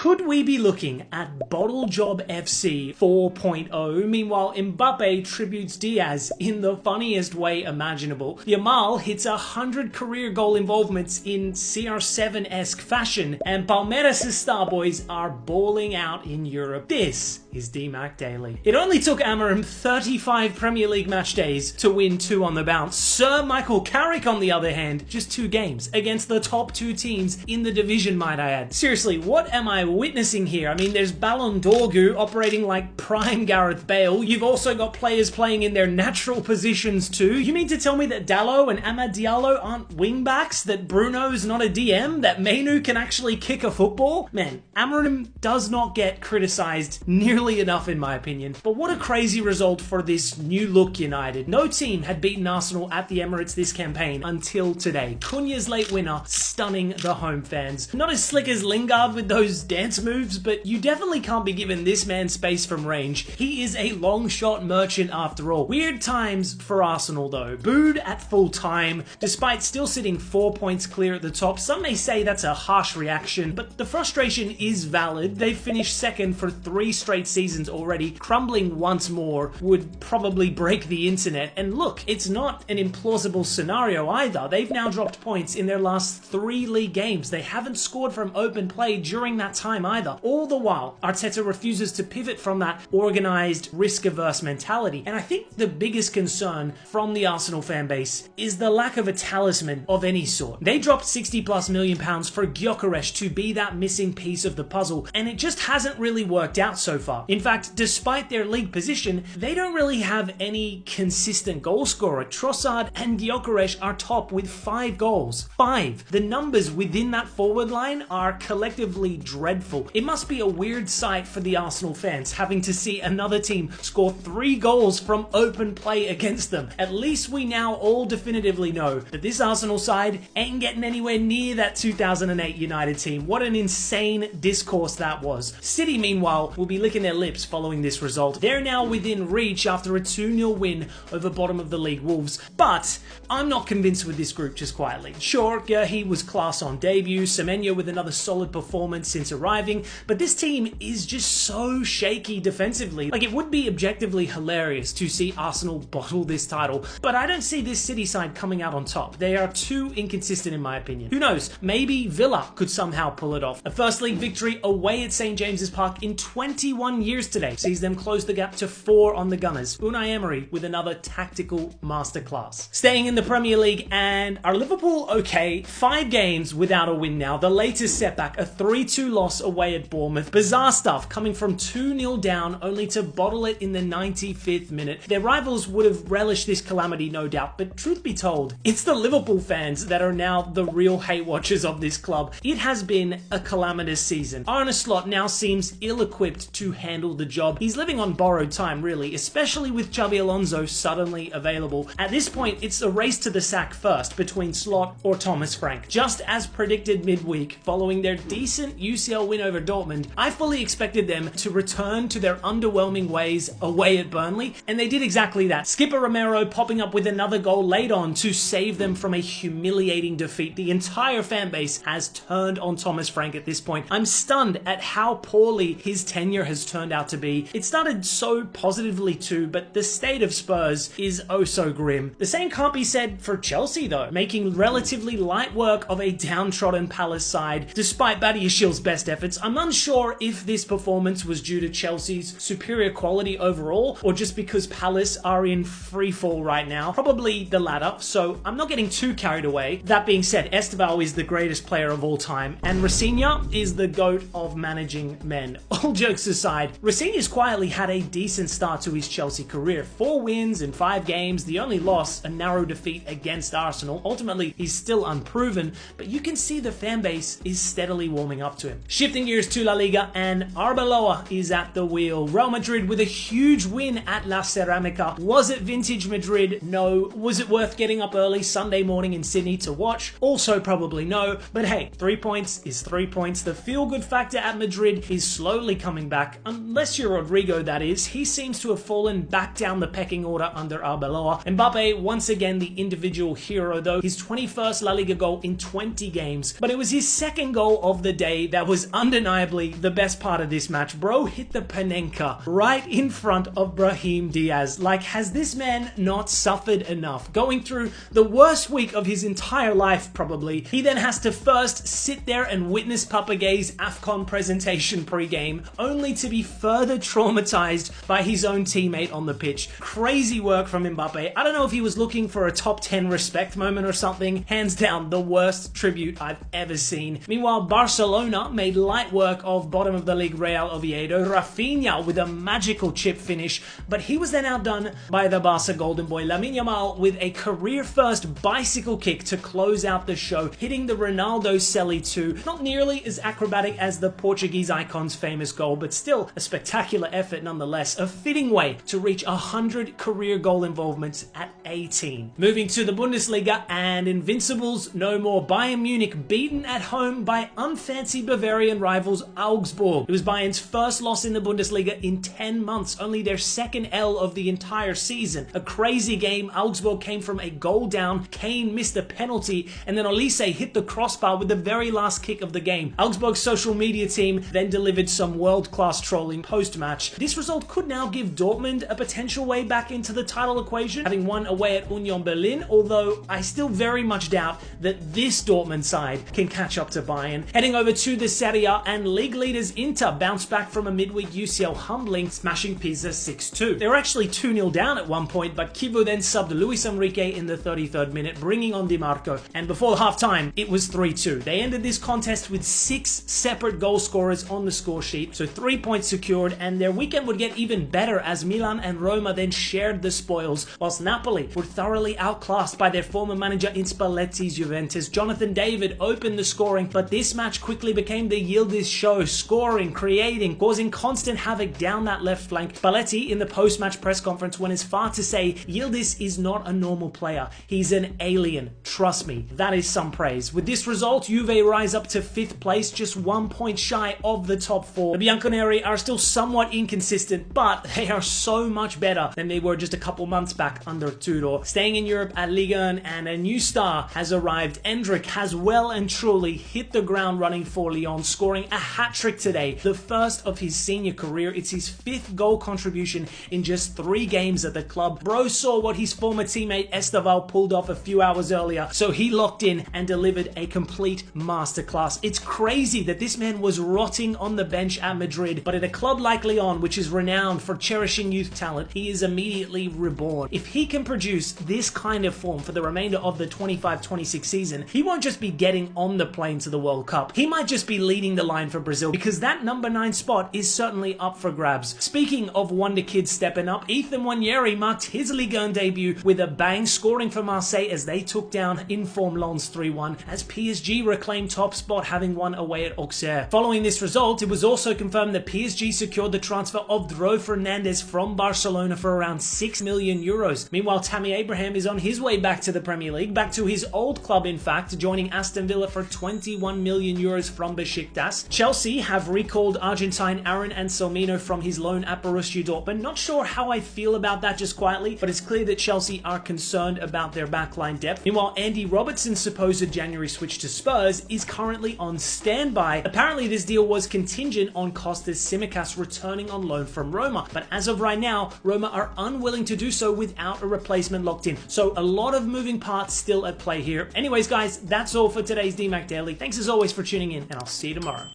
Could we be looking at Bottle Job FC 4.0? Meanwhile, Mbappe tributes Diaz in the funniest way imaginable. Yamal hits 100 career goal involvements in CR7-esque fashion, and Palmeiras' star boys are balling out in Europe. This is DMAC Daily. It only took Amorim 35 Premier League match days to win 2 on the bounce. Sir Michael Carrick, on the other hand, just 2 games against the top 2 teams in the division, might I add. Seriously, what am I witnessing here? I mean, there's Ballon d'Or operating like prime Gareth Bale. You've also got players playing in their natural positions too. You mean to tell me that Dalot and Amad Diallo aren't wingbacks? That Bruno's not a DM? That Mainu can actually kick a football? Man, Amorim does not get criticised nearly enough in my opinion. But what a crazy result for this new look United. No team had beaten Arsenal at the Emirates this campaign until today. Cunha's late winner stunning the home fans. Not as slick as Lingard with those dance moves, but you definitely can't be giving this man space from range. He is a long shot merchant after all. Weird times for Arsenal though. Booed at full time, despite still sitting 4 points clear at the top. Some may say that's a harsh reaction, but the frustration is valid. They've finished second for 3 straight seasons already. Crumbling once more would probably break the internet. And look, it's not an implausible scenario either. They've now dropped points in their last 3 league games. They haven't scored from open play during that time either. All the while, Arteta refuses to pivot from that organised, risk-averse mentality. And I think the biggest concern from the Arsenal fan base is the lack of a talisman of any sort. They dropped £60+ million for Gyökeres to be that missing piece of the puzzle, and it just hasn't really worked out so far. In fact, despite their league position, they don't really have any consistent goal scorer. Trossard and Gyökeres are top with 5 goals. 5. The numbers within that forward line are collectively dreadful. It must be a weird sight for the Arsenal fans having to see another team score 3 goals from open play against them. At least we now all definitively know that this Arsenal side ain't getting anywhere near that 2008 United team. What an insane discourse that was. City, meanwhile, will be licking their lips following this result. They're now within reach after a 2-0 win over bottom of the league Wolves, but I'm not convinced with this group just quietly. Sure, Guehi was class on debut, Semenyo with another solid performance since arriving, but this team is just so shaky defensively. Like, it would be objectively hilarious to see Arsenal bottle this title, but I don't see this City side coming out on top. They are too inconsistent in my opinion. Who knows, maybe Villa could somehow pull it off. A first league victory away at St James's Park in 21 years today sees them close the gap to 4 on the Gunners. Unai Emery with another tactical masterclass. Staying in the Premier League, and are Liverpool okay? 5 games without a win now. The latest setback, a 3-2 loss away at Bournemouth. Bizarre stuff, coming from 2-0 down only to bottle it in the 95th minute. Their rivals would have relished this calamity no doubt, but truth be told, it's the Liverpool fans that are now the real hate watchers of this club. It has been a calamitous season. Arne Slot now seems ill-equipped to handle the job. He's living on borrowed time really, especially with Xabi Alonso suddenly available. At this point, it's a race to the sack first between Slot or Thomas Frank. Just as predicted midweek, following their decent UCL win over Dortmund, I fully expected them to return to their underwhelming ways away at Burnley, and they did exactly that. Skipper Romero popping up with another goal late on to save them from a humiliating defeat. The entire fan base has turned on Thomas Frank at this point. I'm stunned at how poorly his tenure has turned out to be. It started so positively too, but the state of Spurs is oh so grim. The same can't be said for Chelsea though, making relatively light work of a downtrodden Palace side. Despite Badiashil's best efforts, I'm unsure if this performance was due to Chelsea's superior quality overall, or just because Palace are in free fall right now. Probably the latter, so I'm not getting too carried away. That being said, Esteval is the greatest player of all time, and Rafinha is the GOAT of managing men. All jokes aside, Rafinha's quietly had a decent start to his Chelsea career. 4 wins in 5 games, the only loss, a narrow defeat against Arsenal. Ultimately, he's still unproven, but you can see the fan base is steadily warming up to him. Shifting gears to La Liga, and Arbeloa is at the wheel. Real Madrid with a huge win at La Ceramica. Was it vintage Madrid? No. Was it worth getting up early Sunday morning in Sydney to watch? Also probably no, but hey, 3 points is 3 points. The feel-good factor at Madrid is slowly coming back, unless you're Rodrigo that is. He seems to have fallen back down the pecking order under Arbeloa. Mbappe, once again the individual hero though, his 21st La Liga goal in 20 games, but it was his second goal of the day that was undeniably the best part of this match. Bro hit the Panenka right in front of Brahim Diaz. Like, has this man not suffered enough? Going through the worst week of his entire life, probably. He then has to first sit there and witness Papagay's AFCON presentation pre-game, only to be further traumatized by his own teammate on the pitch. Crazy work from Mbappe. I don't know if he was looking for a top 10 respect moment or something. Hands down, the worst tribute I've ever seen. Meanwhile, Barcelona made light work of bottom of the league Real Oviedo. Rafinha with a magical chip finish, but he was then outdone by the Barca golden boy Lamine Yamal with a career-first bicycle kick to close out the show, hitting the Ronaldo Selly 2. Not nearly as acrobatic as the Portuguese icon's famous goal, but still a spectacular effort nonetheless. A fitting way to reach 100 career goal involvements at 18. Moving to the Bundesliga, and Invincibles no more. Bayern Munich beaten at home by unfancy Bavarian rivals Augsburg. It was Bayern's first loss in the Bundesliga in 10 months, only their second L of the entire season. A crazy game. Augsburg came from a goal down, Kane missed a penalty, and then Olise hit the crossbar with the very last kick of the game. Augsburg's social media team then delivered some world-class trolling post-match. This result could now give Dortmund a potential way back into the title equation, having won away at Union Berlin, although I still very much doubt that this Dortmund side can catch up to Bayern. Heading over to the Serie A, and league leaders Inter bounced back from a midweek UCL humbling, smashing Pisa 6-2. They were actually 2-0 down at one point, but Kivu then subbed Luis Enrique in the 33rd minute, bringing on Di Marco, and before half-time, it was 3-2. They ended this contest with 6 separate goal scorers on the score sheet, so 3 points secured, and their weekend would get even better as Milan and Roma then shared the spoils, whilst Napoli were thoroughly outclassed by their former manager in Spalletti's Juventus. Jonathan David opened the scoring, but this match quickly became the Yildiz show, scoring, creating, causing constant havoc down that left flank. Spalletti in the post-match press conference went as far to say, Yildiz is not a normal player, he's an alien. Trust me, that is some praise. With this result, Juve rise up to 5th place, just 1 point shy of the top 4. The Bianconeri are still somewhat inconsistent, but they are so much better than they were just a couple months back under Tudor. Staying in Europe at Ligue 1, and a new star has arrived. Endrick has well and truly hit the ground running for Lyon, scoring a hat-trick today, the first of his senior career. It's his 5th goal contribution in just 3 games at the club. Bro saw what his former teammate Esteval pulled off a few hours earlier, so he locked in and delivered a complete masterclass. It's crazy that this man was rotting on the bench at Madrid, but at a club like Lyon, which is renowned for cherishing youth talent, he is immediately reborn. If he can produce this kind of form for the remainder of the 25-26 season, he won't just be getting on the plane to the World Cup. He might just be leading the line for Brazil, because that number 9 spot is certainly up for grabs. Speaking of wonder kids stepping up, Ethan Nwaneri marked his Ligue 1 debut with a bang, scoring for Marseille as they took down in-form Lens 3-1, as PSG reclaimed top spot, having won away at Auxerre. Following this result, it was also confirmed that PSG secured the transfer of Dro Fernandes from Barcelona for around 6 million euros. Meanwhile, Tammy Abraham is on his way back to the Premier League, back to his old club in fact, joining Aston Villa for 21 million euros from Besiktas. Chelsea have recalled Argentine Aaron Anselmino from his loan at Borussia Dortmund. Not sure how I feel about that just quietly, but it's clear that Chelsea are concerned about their backline depth. Meanwhile, Andy Robertson's supposed January switch to Spurs is currently on standby. Apparently this deal was contingent on Kostas Tsimikas returning on loan from Roma, but as of right now, Roma are unwilling to do so without a replacement locked in. So a lot of moving parts still at play here. Anyways guys, that's all for today's DMAC Daily. Thanks as always for tuning in, and I'll see you tomorrow.